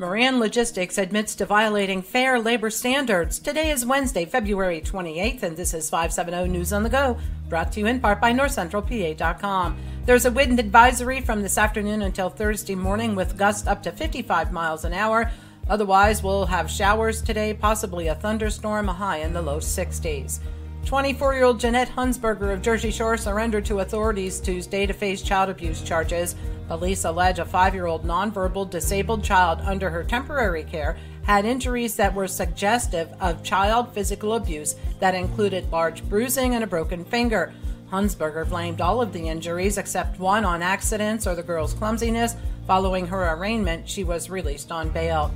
Moran Logistics admits to violating fair labor standards. Today is Wednesday, February 28th, and this is 570 News on the Go, brought to you in part by NorthCentralPA.com. There's a wind advisory from this afternoon until Thursday morning with gusts up to 55 miles an hour. Otherwise, we'll have showers today, possibly a thunderstorm, a high in the low 60s. 24-year-old Jeanette Hunsberger of Jersey Shore surrendered to authorities Tuesday to face child abuse charges. Police allege a 5-year-old nonverbal disabled child under her temporary care had injuries that were suggestive of child physical abuse that included large bruising and a broken finger. Hunsberger blamed all of the injuries except one on accidents or the girl's clumsiness. Following her arraignment, she was released on bail.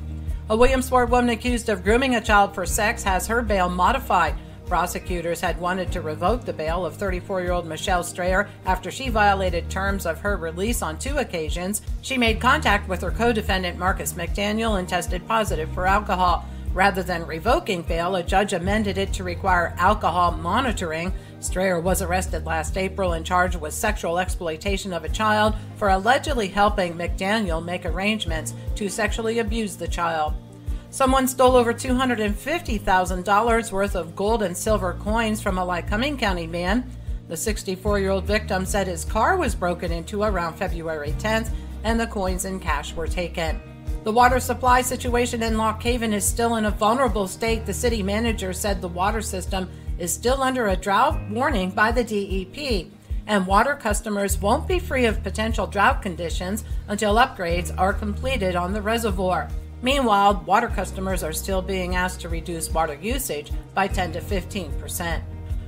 A Williamsport woman accused of grooming a child for sex has her bail modified. Prosecutors had wanted to revoke the bail of 34-year-old Michelle Strayer after she violated terms of her release on 2 occasions. She made contact with her co-defendant Marcus McDaniel and tested positive for alcohol. Rather than revoking bail, a judge amended it to require alcohol monitoring. Strayer was arrested last April and charged with sexual exploitation of a child for allegedly helping McDaniel make arrangements to sexually abuse the child. Someone stole over $250,000 worth of gold and silver coins from a Lycoming County man. The 64-year-old victim said his car was broken into around February 10th and the coins and cash were taken. The water supply situation in Lock Haven is still in a vulnerable state. The city manager said the water system is still under a drought warning by the DEP, and water customers won't be free of potential drought conditions until upgrades are completed on the reservoir. Meanwhile, water customers are still being asked to reduce water usage by 10 to 15%.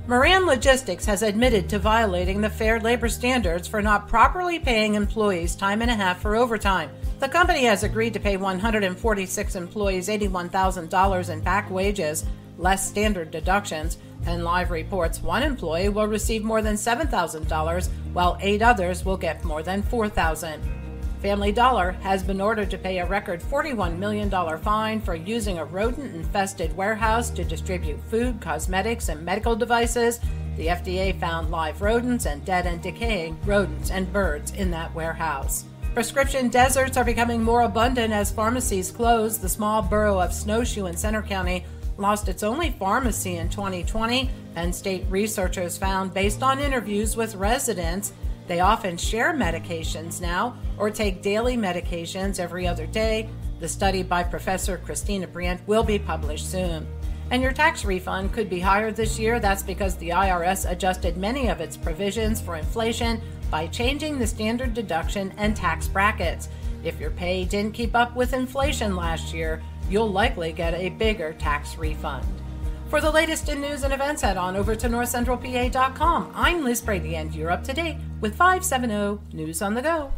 Moran Logistics has admitted to violating the fair labor standards for not properly paying employees time and a half for overtime. The company has agreed to pay 146 employees $81,000 in back wages, less standard deductions, and Live reports one employee will receive more than $7,000, while 8 others will get more than $4,000. Family Dollar has been ordered to pay a record $41 million fine for using a rodent-infested warehouse to distribute food, cosmetics, and medical devices. The FDA found live rodents and dead and decaying rodents and birds in that warehouse. Prescription deserts are becoming more abundant as pharmacies close. The small borough of Snowshoe in Center County lost its only pharmacy in 2020, and state researchers found, based on interviews with residents, they often share medications now or take daily medications every other day. The study by Professor Christina Brandt will be published soon. And your tax refund could be higher this year. That's because the IRS adjusted many of its provisions for inflation by changing the standard deduction and tax brackets. If your pay didn't keep up with inflation last year, you'll likely get a bigger tax refund. For the latest in news and events, head on over to NorthCentralPA.com. I'm Liz Brady, and you're up to date with 570 News on the Go.